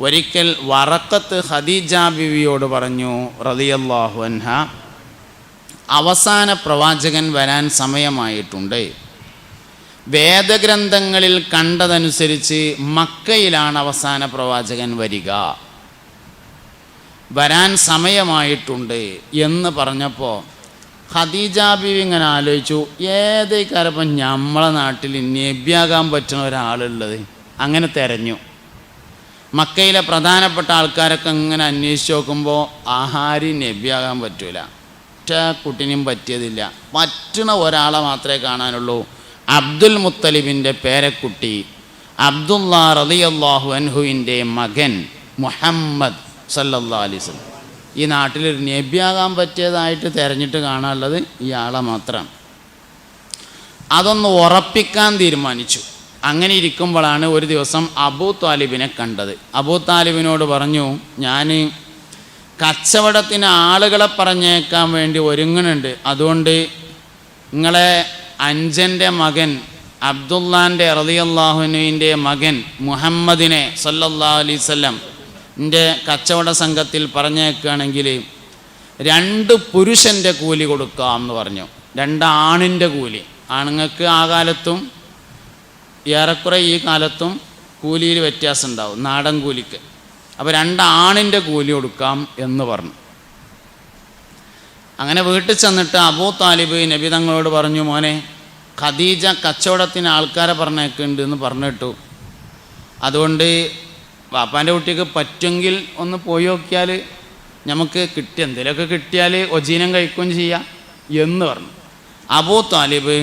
ഒരിക്കൽ വറക്കത്ത് ഖദീജ ബിവിയോട് പറഞ്ഞു റളിയല്ലാഹു അൻഹ, അവസാന പ്രവാചകൻ വരാൻ സമയമായിട്ടുണ്ട്. വേദഗ്രന്ഥങ്ങളിൽ കണ്ടതനുസരിച്ച് മക്കയിലാണ് അവസാന പ്രവാചകൻ വരിക, വരാൻ സമയമായിട്ടുണ്ട് എന്ന് പറഞ്ഞപ്പോൾ ഖദീജ ബീവി ഇങ്ങനെ ആലോചിച്ചു, ഏതേക്കാരപ്പം നമ്മളെ നാട്ടിൽ നബിയാകാൻ പറ്റുന്ന ഒരാളുള്ളത്. അങ്ങനെ തിരഞ്ഞു. മക്കയിലെ പ്രധാനപ്പെട്ട ആൾക്കാരൊക്കെ ഇങ്ങനെ അന്വേഷിച്ച് നോക്കുമ്പോൾ ആഹാരം നബിയാകാൻ പറ്റൂല, ഒറ്റ കുട്ടിനും പറ്റിയതില്ല. പറ്റുന്ന ഒരാളെ മാത്രമേ കാണാനുള്ളൂ. അബ്ദുൽ മുത്തലിബിൻ്റെ പേരക്കുട്ടി അബ്ദുല്ലാ റളിയല്ലാഹു അൻഹുവിൻ്റെ മകൻ മുഹമ്മദ് സല്ലല്ലാഹു അലൈഹി വസല്ലം. ഈ നാട്ടിലൊരു നബിയാകാൻ പറ്റിയതായിട്ട് തിരഞ്ഞിട്ട് കാണാനുള്ളത് ഇയാളെ മാത്രമാണ്. അതൊന്ന് ഉറപ്പിക്കാൻ തീരുമാനിച്ചു. അങ്ങനെ ഇരിക്കുമ്പോഴാണ് ഒരു ദിവസം അബൂ താലിബിനെ കണ്ടത്. അബൂ താലിബിനോട് പറഞ്ഞു, ഞാൻ കച്ചവടത്തിന് ആളുകളെ പറഞ്ഞേക്കാൻ വേണ്ടി ഒരുങ്ങുന്നുണ്ട്, അതുകൊണ്ട് നിങ്ങളെ അഞ്ചൻ്റെ മകൻ അബ്ദുല്ലാൻ്റെ റളിയല്ലാഹുവിൻ്റെ മകൻ മുഹമ്മദിനെ സല്ലല്ലാഹു അലൈഹി വസല്ലം എൻ്റെ കച്ചവട സംഘത്തിൽ പറഞ്ഞേക്കുകയാണെങ്കിൽ 2 പുരുഷൻ്റെ കൂലി കൊടുക്കാം എന്ന് പറഞ്ഞു. 2 ആണിൻ്റെ കൂലി. ആണുങ്ങൾക്ക് ആ കാലത്തും ഏറെക്കുറെ ഈ കാലത്തും കൂലിയിൽ വ്യത്യാസം ഉണ്ടാവും, നാടൻ കൂലിക്ക്. അപ്പോൾ 2 ആണിൻ്റെ കൂലി കൊടുക്കാം എന്ന് പറഞ്ഞു. അങ്ങനെ വീട്ടിൽ ചെന്നിട്ട് അബൂ താലിബ് നബി തങ്ങളോട് പറഞ്ഞു, മോനെ ഖദീജ കച്ചവടത്തിന് ആൾക്കാരെ പറഞ്ഞേക്കുന്നുണ്ട് എന്ന് പറഞ്ഞിട്ടു, അതുകൊണ്ട് വാപ്പാൻ്റെ കുട്ടിക്ക് പറ്റുമെങ്കിൽ ഒന്ന് പോയി നോക്കിയാൽ നമുക്ക് എന്തെങ്കിലുമൊക്കെ കിട്ടിയാൽ ഒജീനം കഴിക്കുകയും ചെയ്യാം എന്ന് പറഞ്ഞു. അബൂ താലിബ്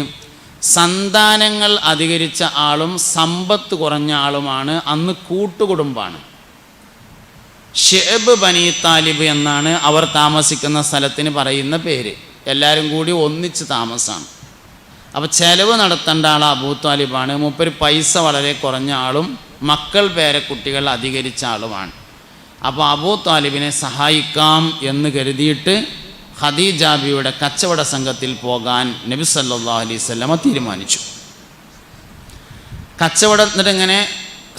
സന്താനങ്ങൾ അധികരിച്ച ആളും സമ്പത്ത് കുറഞ്ഞ ആളുമാണ്. അന്ന് കൂട്ടുകുടുംബമാണ്. ഷിഅബ് ബനി താലിബ് എന്നാണ് അവർ താമസിക്കുന്ന സ്ഥലത്തിന് പറയുന്ന പേര്. എല്ലാവരും കൂടി ഒന്നിച്ച് താമസമാണ്. അപ്പോൾ ചെലവ് നടത്തേണ്ട ആൾ അബൂ താലിബാണ്. മൂപ്പര് പൈസ വളരെ കുറഞ്ഞ ആളും മക്കൾ പേരക്കുട്ടികൾ അധികരിച്ച ആളുമാണ്. അപ്പോൾ അബൂ താലിബിനെ സഹായിക്കാം എന്ന് കരുതിയിട്ട് ഖദീജ ബിയുടെ കച്ചവട സംഘത്തിൽ പോകാൻ നബി സല്ലല്ലാഹു അലൈഹി വസല്ലമ തീരുമാനിച്ചു. കച്ചവടത്തിന് ഇങ്ങനെ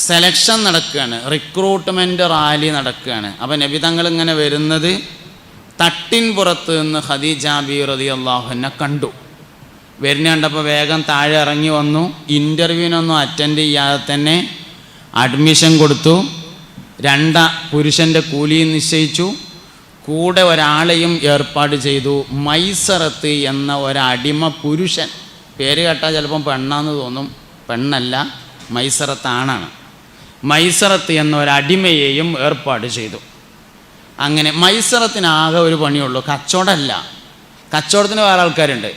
സെലക്ഷൻ നടക്കുകയാണ്, റിക്രൂട്ട്മെൻറ്റ് റാലി നടക്കുകയാണ്. അപ്പോൾ നബി തങ്ങൾ ഇങ്ങനെ വരുന്നത് തട്ടിൻ പുറത്ത് നിന്ന് ഖദീജ ബി റളിയല്ലാഹു അൻഹ കണ്ടു. വരുന്ന കണ്ടപ്പോൾ വേഗം താഴെ ഇറങ്ങി വന്നു. ഇൻ്റർവ്യൂവിനൊന്നും അറ്റൻഡ് ചെയ്യാതെ തന്നെ അഡ്മിഷൻ കൊടുത്തു. 2 പുരുഷൻ്റെ കൂലി നിശ്ചയിച്ചു. കൂടെ ഒരാളെയും ഏർപ്പാട് ചെയ്തു. മൈസറത്ത് എന്ന ഒരടിമ പുരുഷൻ, പേര് കേട്ടാൽ ചിലപ്പം പെണ്ണാന്ന് തോന്നും, പെണ്ണല്ല, മൈസറത്ത് ആണാണ്. മൈസറത്ത് എന്ന ഒരടിമയെയും ഏർപ്പാട് ചെയ്തു. അങ്ങനെ മൈസറത്തിനാകെ ഒരു പണിയുള്ളൂ, കച്ചവടമല്ല. കച്ചവടത്തിന് വേറെ ആൾക്കാരുണ്ട്,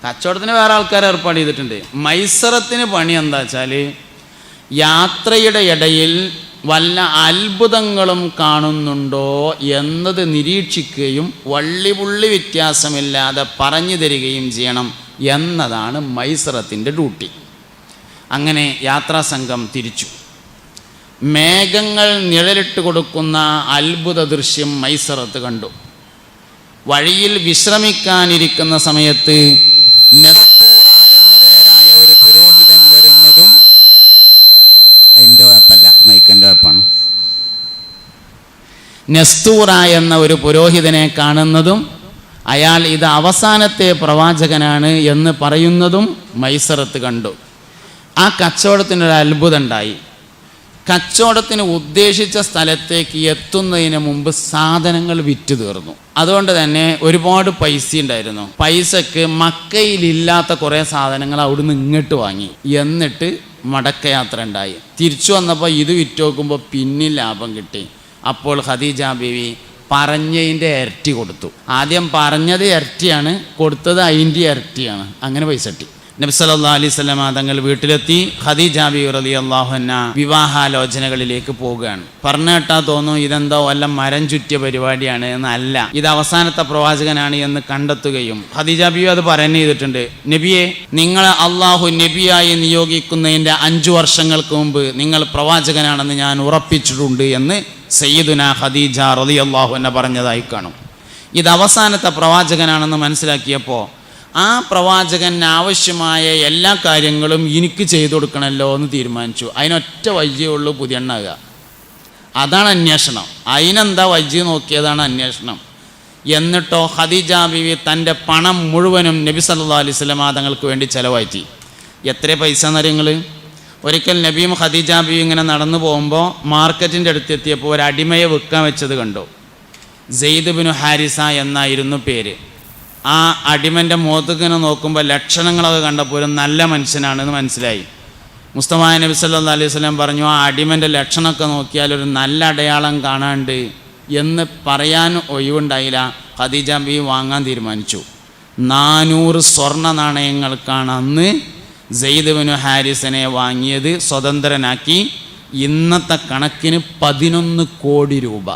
കച്ചവടത്തിന് വേറെ ആൾക്കാർ ഏർപ്പാട് ചെയ്തിട്ടുണ്ട്. മൈസറത്തിന് പണി എന്താ വെച്ചാൽ യാത്രയുടെ ഇടയിൽ വല്ല അത്ഭുതങ്ങളും കാണുന്നുണ്ടോ എന്നത് നിരീക്ഷിക്കുകയും വള്ളിപുള്ളി വ്യത്യാസമില്ലാതെ പറഞ്ഞു തരികയും ചെയ്യണം എന്നതാണ് മൈസറത്തിൻ്റെ ഡ്യൂട്ടി. അങ്ങനെ യാത്രാസംഘം തിരിച്ചു. മേഘങ്ങൾ നിഴലിട്ട് കൊടുക്കുന്ന അത്ഭുത ദൃശ്യം മൈസറത്ത് കണ്ടു. വഴിയിൽ വിശ്രമിക്കാനിരിക്കുന്ന സമയത്ത് നെസ്തൂറ എന്ന പേരായ ഒരു പുരോഹിതൻ വരുന്നതും, അതിൻ്റെ കുഴപ്പമല്ല, മൈക്കൻ്റെ കുഴപ്പമാണ്. നെസ്തൂറ എന്ന ഒരു പുരോഹിതനെ കാണുന്നതും അയാൾ ഇത് അവസാനത്തെ പ്രവാചകനാണ് എന്ന് പറയുന്നതും മൈസറത്ത് കണ്ടു. ആ കച്ചവടത്തിനൊരു അത്ഭുതം ഉണ്ടായി. കച്ചവടത്തിന് ഉദ്ദേശിച്ച സ്ഥലത്തേക്ക് എത്തുന്നതിന് മുമ്പ് സാധനങ്ങൾ വിറ്റ് തീർന്നു. അതുകൊണ്ട് തന്നെ ഒരുപാട് പൈസ ഉണ്ടായിരുന്നു. പൈസക്ക് മക്കയിലില്ലാത്ത കുറേ സാധനങ്ങൾ അവിടുന്ന് ഇങ്ങോട്ട് വാങ്ങി. എന്നിട്ട് മടക്കയാത്ര ഉണ്ടായി. തിരിച്ചു വന്നപ്പോൾ ഇത് വിറ്റ് നോക്കുമ്പോൾ പിന്നിൽ ലാഭം കിട്ടി. അപ്പോൾ ഖദീജ ബീവി പറഞ്ഞതിൻ്റെ ഇരട്ടി കൊടുത്തു. ആദ്യം പറഞ്ഞത് ഇരട്ടിയാണ്, കൊടുത്തത് അതിൻ്റെ ഇരട്ടിയാണ്. അങ്ങനെ പൈസ കിട്ടി. നബി സല്ലല്ലാഹു അലൈഹി വസല്ലമ തങ്ങൾ വീട്ടിലെത്തി. ഖദീജ ബിവി റളിയല്ലാഹു അൻഹ വിവാഹാലോചനകളിലേക്ക് പോവുകയാണ്. പറഞ്ഞു കേട്ടാൽ തോന്നും ഇതെന്തോ വല്ല മരം ചുറ്റിയ പരിപാടിയാണ് എന്നല്ല, ഇത് അവസാനത്തെ പ്രവാചകനാണ് എന്ന് കണ്ടെത്തുകയും ഖദീജ ബിവി അത് പറയുകയും ചെയ്തിട്ടുണ്ട്. നബിയെ, നിങ്ങളെ അള്ളാഹു നബിയായി നിയോഗിക്കുന്നതിൻ്റെ 5 വർഷങ്ങൾക്ക് മുമ്പ് നിങ്ങൾ പ്രവാചകനാണെന്ന് ഞാൻ ഉറപ്പിച്ചിട്ടുണ്ട് എന്ന് സയ്യിദുന ഖദീജ റളിയല്ലാഹു അൻഹ പറഞ്ഞതായി കാണും. ഇത് അവസാനത്തെ പ്രവാചകനാണെന്ന് മനസ്സിലാക്കിയപ്പോൾ ആ പ്രവാചകന് ആവശ്യമായ എല്ലാ കാര്യങ്ങളും എനിക്ക് ചെയ്തു കൊടുക്കണമല്ലോ എന്ന് തീരുമാനിച്ചു. അതിനൊറ്റ വഴിയേ ഉള്ളൂ, പുതിയണ്ണാകുക. അതാണ് അന്വേഷണം. അതിനെന്താ വജ്ജ് നോക്കിയതാണ് അന്വേഷണം. എന്നിട്ടോ ഖദീജ ബീവി തൻ്റെ പണം മുഴുവനും നബി സല്ലല്ലാഹു അലൈഹി വസല്ലം തങ്ങൾക്ക് വേണ്ടി ചിലവാറ്റി. എത്ര പൈസ എന്നറിയങ്ങൾ? ഒരിക്കൽ നബിയും ഖദീജ ബീവി ഇങ്ങനെ നടന്നു പോകുമ്പോൾ മാർക്കറ്റിൻ്റെ അടുത്തെത്തിയപ്പോൾ ഒരു അടിമയെ വിൽക്കാൻ വെച്ചത് കണ്ടു. സെയ്ദ് ബിനു ഹാരിസ എന്നായിരുന്നു പേര്. ആ അടിമൻ്റെ മുഖത്തേക്കിനെ നോക്കുമ്പോൾ ലക്ഷണങ്ങളൊക്കെ കണ്ടപ്പോൾ ഒരു നല്ല മനുഷ്യനാണെന്ന് മനസ്സിലായി. മുസ്തഫ നബി സല്ലല്ലാഹു അലൈഹി വസല്ലം പറഞ്ഞു, ആ അടിമൻ്റെ ലക്ഷണമൊക്കെ നോക്കിയാൽ ഒരു നല്ല അടയാളം കാണാണ്ട് എന്ന് പറയാൻ ഒഴിവുണ്ടായില്ല. ഖദീജ ബീവി വാങ്ങാൻ തീരുമാനിച്ചു. 400 സ്വർണ്ണ നാണയങ്ങൾക്കാണ് അന്ന് സെയ്ദ് ബിനു ഹാരിസിനെ വാങ്ങിയത്, സ്വതന്ത്രനാക്കി. ഇന്നത്തെ കണക്കിന് 11 കോടി രൂപ.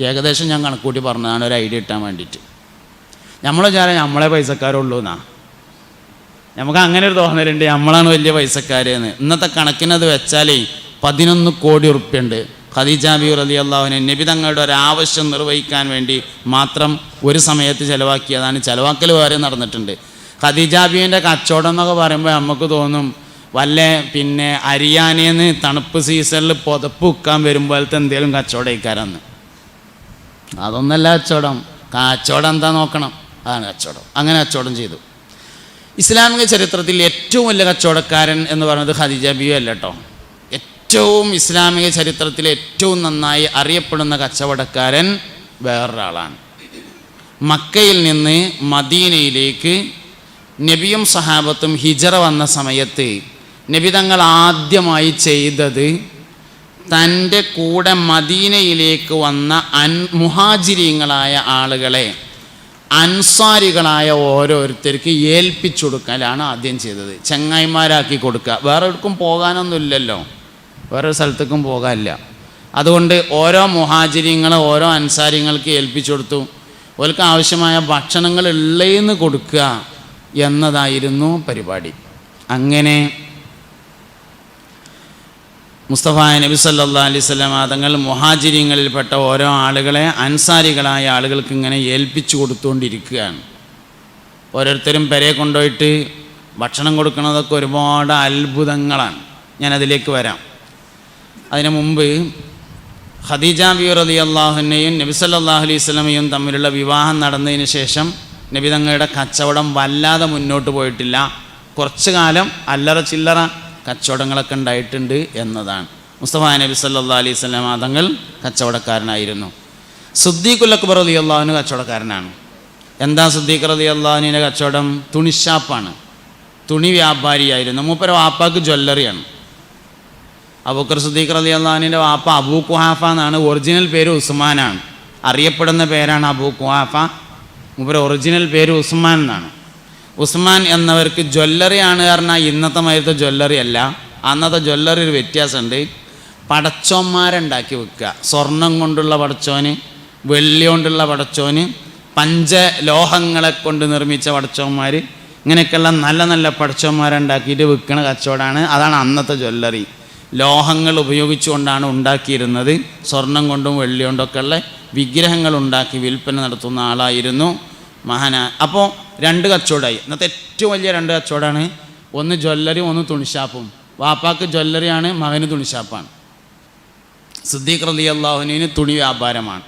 ഏകദേശം ഞാൻ കണക്കൂട്ടി പറഞ്ഞതാണ് ഒരു ഐഡിയ കിട്ടാൻ വേണ്ടിയിട്ട്. നമ്മൾ വിചാരം നമ്മളെ പൈസക്കാരുള്ളൂ എന്നാ. നമുക്ക് അങ്ങനെ ഒരു തോന്നലുണ്ട്, നമ്മളാണ് വലിയ പൈസക്കാരെന്ന്. ഇന്നത്തെ കണക്കിനത് വെച്ചാലേ 11 കോടി ഉറുപ്പ്യുണ്ട്. ഖദീജ ബീവി റളിയല്ലാഹു അൻഹ നബി തങ്ങളുടെ ഒരാവശ്യം നിർവഹിക്കാൻ വേണ്ടി മാത്രം ഒരു സമയത്ത് ചിലവാക്കിയതാണ്. ചിലവാക്കൽ വേറെ നടന്നിട്ടുണ്ട്. ഖദീജ ബീവിൻ്റെ കച്ചവടം എന്നൊക്കെ പറയുമ്പോൾ നമുക്ക് തോന്നും വല്ല അരിയാനേന്ന് തണുപ്പ് സീസണിൽ പുതപ്പ് ഉക്കാൻ വരുമ്പോഴത്തെ എന്തെങ്കിലും കച്ചവടം ഇക്കാരെന്ന്. അതൊന്നല്ല കച്ചവടം. കച്ചവടം എന്താ നോക്കണം, അതാണ് കച്ചവടം. അങ്ങനെ കച്ചവടം ചെയ്തു. ഇസ്ലാമിക ചരിത്രത്തിൽ ഏറ്റവും വലിയ കച്ചവടക്കാരൻ എന്ന് പറയുന്നത് ഖദീജ ബീവി അല്ല കേട്ടോ. ഏറ്റവും ഇസ്ലാമിക ചരിത്രത്തിലെ ഏറ്റവും നന്നായി അറിയപ്പെടുന്ന കച്ചവടക്കാരൻ വേറൊരാളാണ്. മക്കയിൽ നിന്ന് മദീനയിലേക്ക് നബിയും സഹാബത്തും ഹിജറ വന്ന സമയത്ത് നബി തങ്ങൾ ആദ്യമായി ചെയ്തത് തൻ്റെ കൂടെ മദീനയിലേക്ക് വന്ന മുഹാജിരീങ്ങളായ ആളുകളെ അൻസാരികളായ ഓരോരുത്തർക്ക് ഏൽപ്പിച്ചു കൊടുക്കലാണ് ആദ്യം ചെയ്തത്. ചങ്ങായിമാരാക്കി കൊടുക്കുക. വേറെ എവിടേക്കും പോകാനൊന്നുമില്ലല്ലോ, വേറൊരു സ്ഥലത്തേക്കും പോകാനില്ല. അതുകൊണ്ട് ഓരോ മുഹാജിരിങ്ങളെ ഓരോ അൻസാരിങ്ങൾക്ക് ഏൽപ്പിച്ചു കൊടുത്തു. അവർക്ക് ആവശ്യമായ ഭക്ഷണങ്ങൾ ഉള്ളേന്ന് കൊടുക്കുക എന്നതായിരുന്നു പരിപാടി. അങ്ങനെ മുസ്തഫ നബി സല്ലല്ലാഹു അലൈഹി വസല്ലം തങ്ങൾ മുഹാജിരിങ്ങളിൽപ്പെട്ട ഓരോ ആളുകളെ അൻസാരികളായ ആളുകൾക്ക് ഇങ്ങനെ ഏൽപ്പിച്ചു കൊടുത്തുകൊണ്ടിരിക്കുകയാണ്. ഓരോരുത്തരും പെരയെ കൊണ്ടുപോയിട്ട് ഭക്ഷണം കൊടുക്കുന്നതൊക്കെ ഒരുപാട് അത്ഭുതങ്ങളാണ്. ഞാനതിലേക്ക് വരാം. അതിനു മുമ്പ് ഖദീജ ബീവി റളിയല്ലാഹു അൻഹയും നബി സല്ലല്ലാഹു അലൈഹി വസല്ലമയും തമ്മിലുള്ള വിവാഹം നടന്നതിന് ശേഷം നബി തങ്ങളുടെ കച്ചവടം വല്ലാതെ മുന്നോട്ട് പോയിട്ടില്ല. കുറച്ചു കാലം അല്ലറ ചില്ലറ കച്ചവടങ്ങളൊക്കെ ഉണ്ടായിട്ടുണ്ട് എന്നതാണ്. മുസ്തഫ നബി സല്ലല്ലാഹു അലൈഹി വസല്ലം തങ്ങൾ കച്ചവടക്കാരനായിരുന്നു. സിദ്ദീഖുൽ അക്ബർ റളിയല്ലാഹു അൻഹു കച്ചവടക്കാരനാണ്. എന്താ സിദ്ദീഖ് റളിയല്ലാഹു അൻഹുവിൻ്റെ കച്ചവടം? തുണിഷാപ്പാണ്. തുണി വ്യാപാരിയായിരുന്നു. മൂപ്പര വാപ്പാക്ക് ജ്വല്ലറിയാണ്. അബൂബക്കർ സിദ്ദീഖ് റളിയല്ലാഹു അൻഹുവിൻ്റെ വാപ്പ അബൂ ഖുഹാഫ എന്നാണ്. ഒറിജിനൽ പേര് ഉസ്മാനാണ്. അറിയപ്പെടുന്ന പേരാണ് അബൂ ഖുഹാഫ. മൂപ്പര ഒറിജിനൽ പേര് ഉസ്മാൻ എന്നാണ്. ഉസ്മാൻ എന്നവർക്ക് ജ്വല്ലറിയാണ് പറഞ്ഞാൽ ഇന്നത്തെ മാതിരത്തെ ജ്വല്ലറി അല്ല. അന്നത്തെ ജ്വല്ലറി ഒരു വ്യത്യാസമുണ്ട്. പടച്ചോന്മാരുണ്ടാക്കി വെക്കുക. സ്വർണം കൊണ്ടുള്ള പടച്ചോന്, വെള്ളി കൊണ്ടുള്ള പടച്ചോന്, പഞ്ചലോഹങ്ങളെ കൊണ്ട് നിർമ്മിച്ച പടച്ചോന്മാർ, ഇങ്ങനെയൊക്കെയുള്ള നല്ല നല്ല പടച്ചോന്മാരുണ്ടാക്കിയിട്ട് വിൽക്കുന്ന കച്ചവടമാണ്. അതാണ് അന്നത്തെ ജ്വല്ലറി. ലോഹങ്ങൾ ഉപയോഗിച്ചുകൊണ്ടാണ് ഉണ്ടാക്കിയിരുന്നത്. സ്വർണം കൊണ്ടും വെള്ളി കൊണ്ടൊക്കെ ഉള്ള വിഗ്രഹങ്ങൾ ഉണ്ടാക്കി വിൽപ്പന നടത്തുന്ന ആളായിരുന്നു മഹാന. അപ്പോൾ 2 കച്ചവടമായി. ഇന്നത്തെ ഏറ്റവും വലിയ 2 കച്ചവടമാണ്. ഒന്ന് ജ്വല്ലറിയും ഒന്ന് തുണിഷാപ്പും. വാപ്പാക്ക് ജ്വല്ലറിയാണ്, മകന് തുണിഷാപ്പാണ്. സിദ്ദീഖ് റളിയല്ലാഹു അൻഹുവിന് തുണി വ്യാപാരമാണ്.